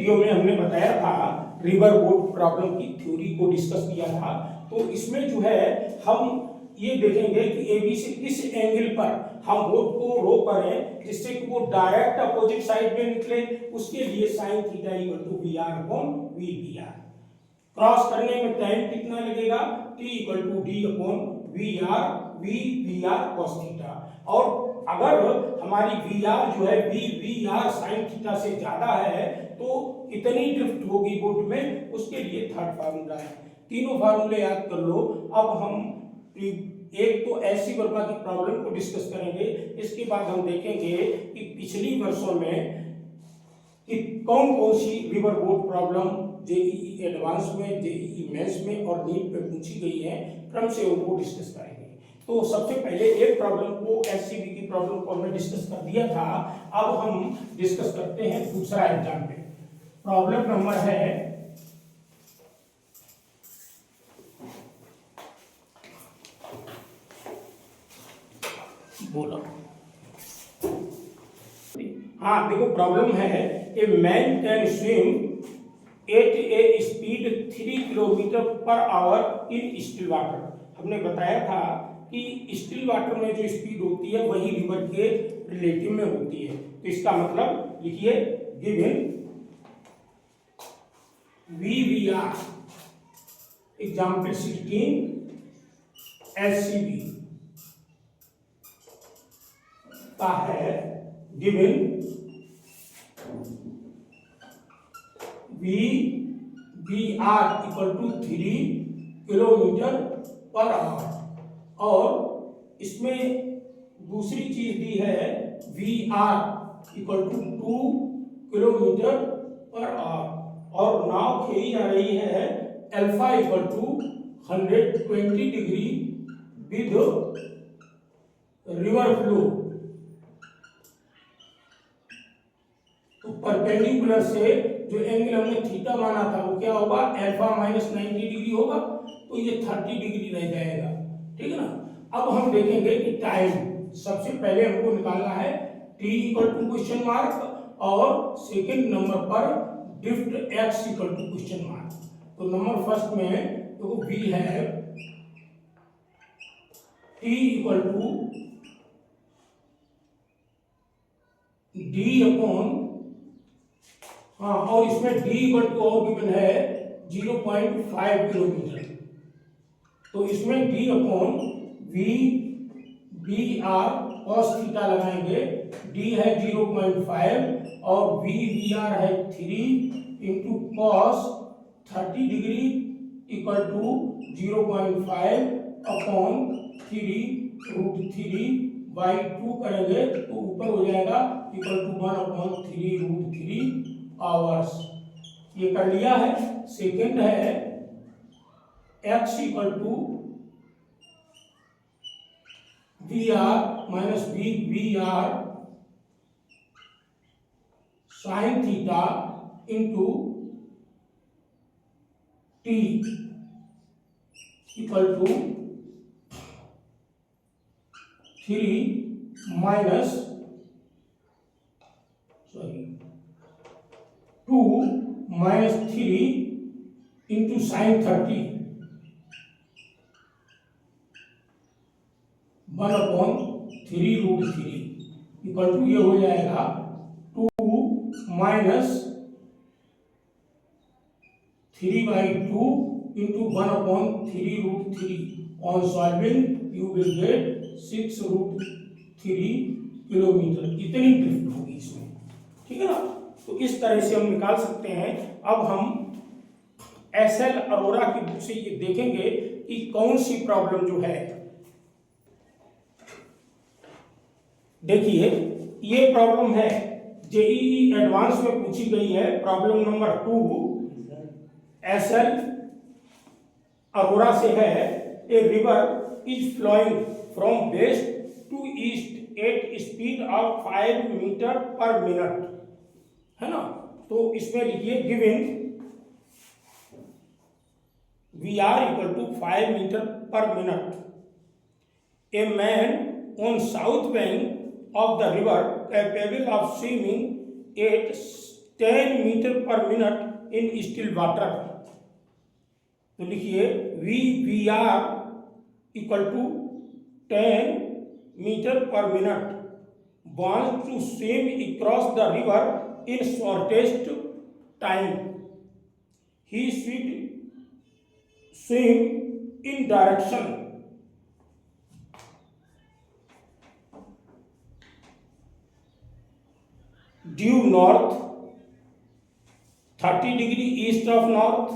Video में हमने बताया था, रिवर बोट प्रॉब्लम की थ्योरी को डिस्कस किया था। तो इसमें जो है हम ये देखेंगे कि एबी से किस एंगल पर हम बोट को रो करें जिससे कि वो डायरेक्ट अपोजिट साइड में निकले। उसके लिए sine theta equal to V R upon V B R. Cross करने में टाइम कितना लगेगा, T equal to D upon V R V R cos theta. और अगर हमारी वी आर जो है वी आर साइन थीटा से ज्यादा है तो कितनी ड्रिफ्ट होगी बोट में, उसके लिए थर्ड फार्मूला है। तीनों फार्मूले याद कर लो। अब हम एक तो एससी वर्मा की प्रॉब्लम को डिस्कस करेंगे, इसके बाद हम देखेंगे कि पिछली वर्षों में कि कौन कौन सी river boat problem JEE advance में, जेईई मेंस में और नीट पे पूछी गई है, क्रम से उनको डिस्कस करेंगे। तो सबसे पहले एक प्रॉब्लम को, एससीबी की प्रॉब्लम को हमने डिस्कस कर दिया था। अब हम डिस्कस करते हैं दूसरा एग्जाम्पल। प्रॉब्लम नंबर है बोलो। हाँ देखो, प्रॉब्लम है a man can swim at a speed 3 kilometre per hour in still water. हमने बताया था कि स्टिल वाटर में जो स्पीड होती है वही रिवर के रिलेटिव में होती है। तो इसका मतलब लिखिए, given V R example 16 SCB का है, given V R equal to 3 kilometre per hour. और इसमें दूसरी चीज दी है V R equal to 2 kilometre per hour. और नाव खेली जा रही है alpha equal to 120 degree with river flow. तो परपेंडिकुलर से जो एंगल हमने थीटा माना था वो क्या होगा, अल्फा माइनस 90 डिग्री होगा, तो ये 30 डिग्री रह जाएगा। ठीक है ना। अब हम देखेंगे कि टाइम सबसे पहले हमको निकालना है t equal to question mark और सेकंड नंबर पर drift x equal to question mark. तो नंबर फर्स्ट में तो v है t equal to d upon, हाँ, और इसमें d इक्वल टू और गिवन है 0.5 किलोमीटर। तो इसमें d upon V R cos theta लगाएंगे। d है 0.5 और वी आर है 3 into cos 30 degree equal to 0.5 upon 3√3/2 करेंगे तो ऊपर हो जाएगा इक्वल टू 1/3√3 आवर्स। ये कर लिया है। सेकंड है x equal to V R minus V R sine theta into T equal to 3 minus 2 minus 3 into sine 30 1/3√3 equal to ये हो जाएगा 2 minus 3/2 into 1/3√3। On solving you will get 6√3 kilometre. इतनी drift होगी इसमें। ठीक है ना। तो इस तरह से हम निकाल सकते हैं। अब हम एसएल अरोरा की बुक से ये देखेंगे कि कौन सी प्रॉब्लम जो है, देखिए ये प्रॉब्लम है जेईई एडवांस में पूछी गई है। प्रॉब्लम नंबर 2 एसएल अरोरा से है। A river is flowing from west to east at speed of 5 metre per minute, है ना। तो इसमें लिखिए, given V R equal to 5 metre per minute, a man on south bank of the river capable of swimming at 10 metre per minute in still water. तो लिखिए V V R equal to 10 metre per minute wants to swim across the river in shortest time. He should swim in direction due north 30 degree east of north,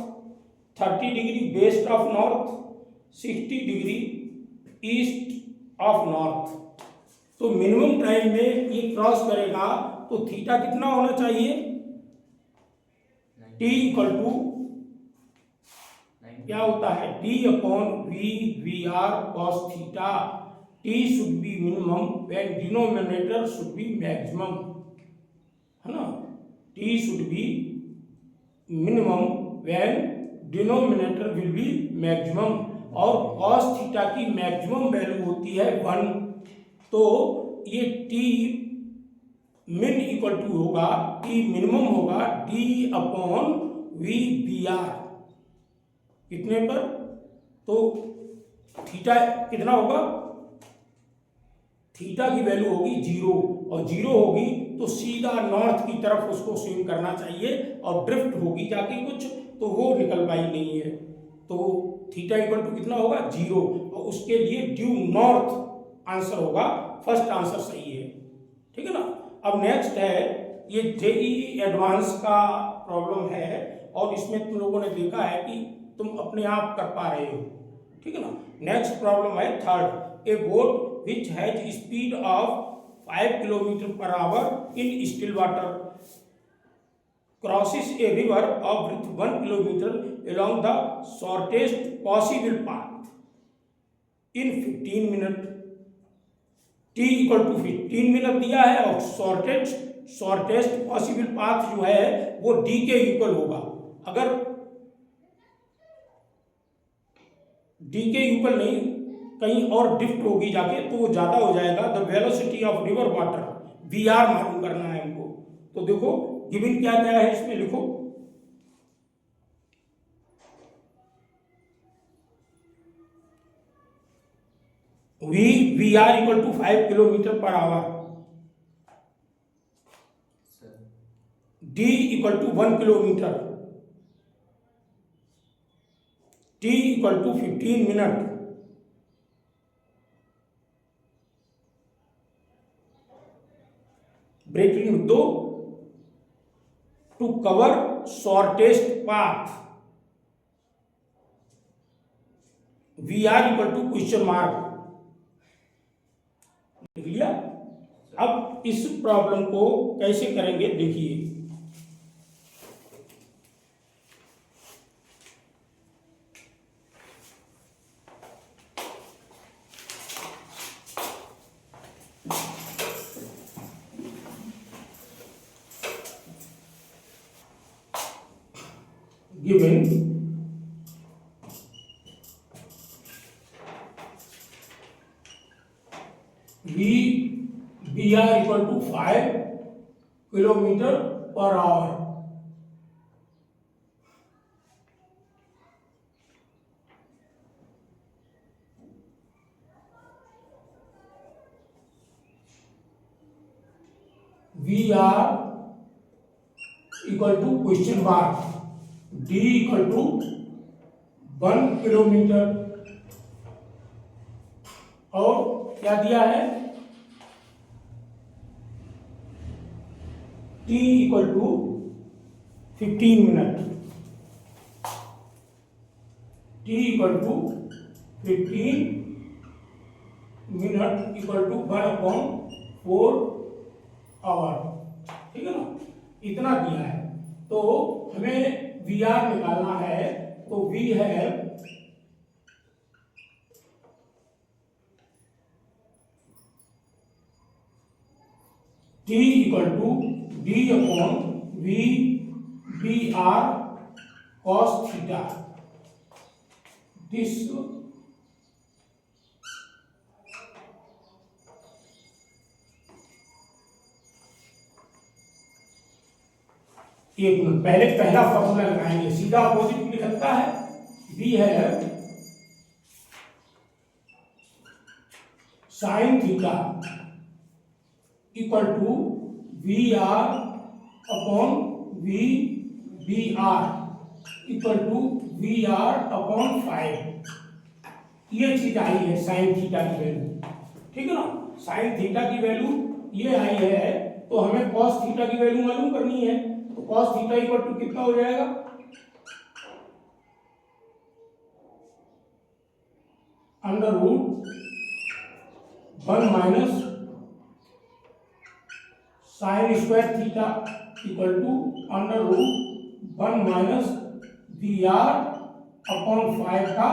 30 degree west of north, 60 degree east of north। तो minimum time में ये cross करेगा तो theta कितना होना चाहिए? T equal to क्या होता है? D upon V V R cos theta. T should be minimum when denominator should be maximum, है ना। T should be minimum when denominator will be maximum, और कॉस थीटा की मैक्सिमम वैल्यू होती है 1। तो ये टी मिन इक्वल टू होगा, T minimum होगा D upon V B R. कितने पर? तो थीटा कितना होगा? थीटा की वैल्यू होगी 0, और 0 होगी तो सीधा नॉर्थ की तरफ उसको स्विम करना चाहिए, और ड्रिफ्ट होगी जाके कुछ तो वो निकल पाई नहीं है। तो थीटा इक्वल टू कितना होगा? 0, और उसके लिए ड्यू नॉर्थ आंसर होगा। फर्स्ट आंसर सही है, ठीक है ना। अब नेक्स्ट है, ये जेईई एडवांस का प्रॉब्लम है, और इसमें तुम लोगों ने देखा है कि तुम अपने आप कर पा रहे हो, ठीक है ना। नेक्स्ट प्रॉब्लम है third. A boat which has speed of 5 kilometre per hour in still water crosses a river of width 1 kilometer along the shortest possible path in 15 minutes। t equal to 15 minute दिया है, और shortest possible path जो है वो d के equal होगा। अगर d के इक्वल नहीं, कहीं और ड्रिफ्ट होगी जाके तो वो ज्यादा हो जाएगा। The velocity of river water V R मालूम करना है हमको। तो देखो गिवन क्या क्या है इसमें, लिखो V R equal to 5 kilometre per hour, D equal to 1 kilometre, T equal to 15 minute, breaking लिख दो, to cover shortest path V R equal to question mark. लिख लिया। अब इस प्रॉब्लम को कैसे करेंगे देखिए। given we are equal to 5 kilometre per hour, V R equal to question mark, D equal to 1 kilometre, और क्या दिया है? T equal to 15 minute, T equal to 15 minute equal to 1/4 hour, ठीक है ना। इतना दिया है, तो हमें वी आर निकालना है। तो वी है T equal to D upon V B R cos theta. This एक मिनट, पहले पहला फॉर्मूला लगाएंगे, सीधा अपोजिट निकलता है, बी है sine theta equal to V R upon V B R equal to V R upon 5। ये चीज आई है साइन थीटा की वैल्यू, ठीक है ना। साइन थीटा की वैल्यू ये आई है, तो हमें कॉस थीटा की वैल्यू मालूम करनी है। तो कॉस थीटा इक्वल टू कितना हो जाएगा, under root 1 minus sine square theta equal to under root 1 minus V R upon 5 का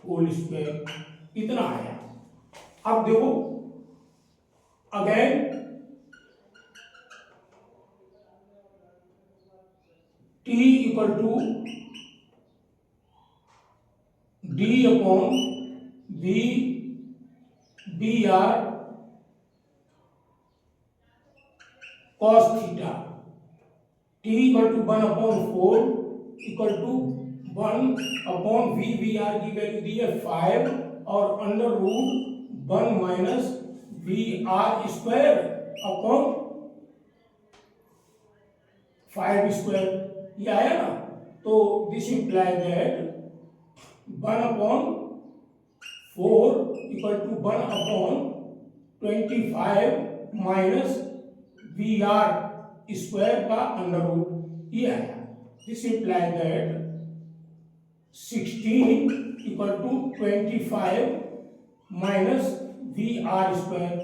होल स्क्वायर, इतना आया। अब देखो again t equal to D upon V B R cos theta, t equal to 1 upon 4 equal to 1 upon V B R की value दी है 5 और under root 1 minus V R square upon 5 square, ये आया ना। तो this imply that 1 upon 4 equal to 1 upon 25 minus V R square का under root, ये आया। This imply that 16 equal to 25 minus V R square,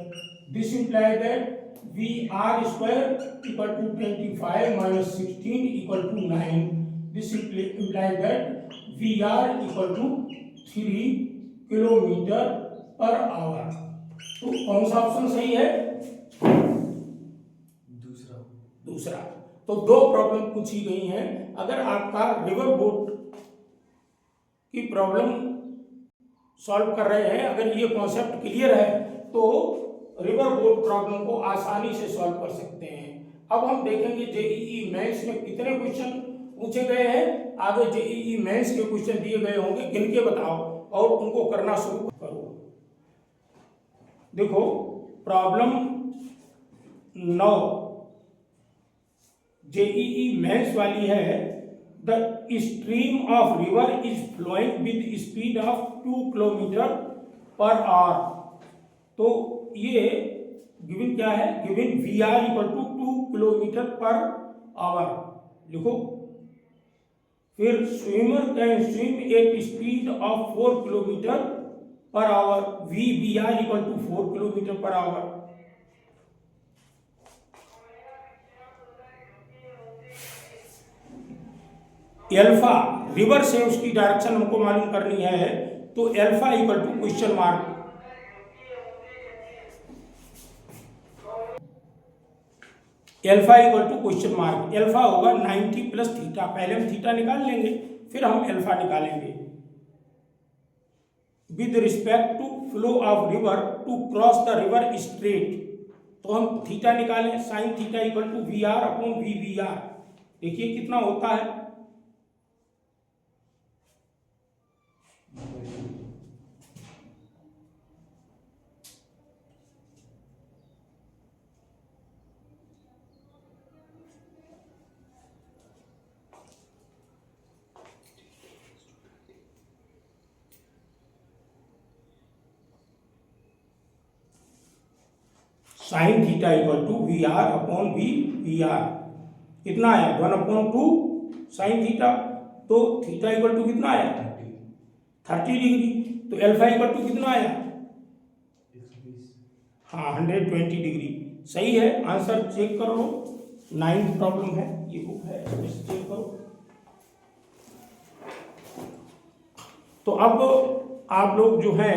this imply that V R square equal to 25 minus 16 equal to 9, this imply that V R equal to 3 kilometre per hour. तो कौन सा option सही है, दूसरा। तो दो problem पूछी गई हैं। अगर आपका रिवर बोट की प्रॉब्लम सॉल्व कर रहे हैं, अगर ये कॉन्सेप्ट क्लियर है तो रिवर बोट प्रॉब्लम को आसानी से सॉल्व कर सकते हैं। अब हम देखेंगे जेईई मेंस में कितने क्वेश्चन पूछे गए हैं। आगे जेईई मेंस के क्वेश्चन दिए गए होंगे, गिन के बताओ और उनको करना शुरू करो। देखो प्रॉब्लम 9 जेईई मेंस वाली है। The stream of river is flowing with speed of 2 kilometre per hour. तो ये गिवन क्या है, given V R equal to 2 kilometre per hour लिखो। फिर swimmer can swim at speed of 4 kilometre per hour, V B R equal to 4 kilometre per hour. Alpha river से उसकी direction हमको मालूम करनी है, तो alpha equal to question mark, alpha equal to question mark. Alpha होगा 90 plus theta, पहले हम थीटा निकाल लेंगे फिर हम एल्फा निकालेंगे। With respect to flow of river to cross the river straight, तो हम थीटा निकालें, sine theta equal to V R upon V V R. देखिए कितना होता है, sine theta equal to V R upon V V R. कितना आया 1 upon 2 sine theta, तो थीटा इक्वल टू कितना आया 30 डिग्री। तो एल्फा इक्वल टू कितना आया, हाँ 120 डिग्री। सही है, आंसर चेक कर लो। 9th प्रॉब्लम है, ये बुक है, इसमें से चेक करो। तो अब आप लोग जो है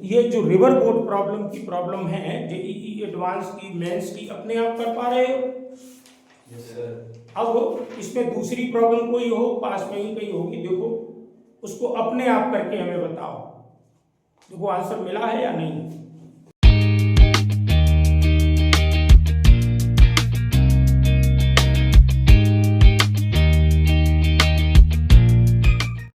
ये जो रिवर बोट प्रॉब्लम की प्रॉब्लम है जेईई एडवांस की मेंस की अपने आप कर पा रहे हो? Yes sir. अब इसमें दूसरी प्रॉब्लम कोई हो पास में ही कहीं होगी, देखो उसको अपने आप करके हमें बताओ। देखो आंसर मिला है या नहीं।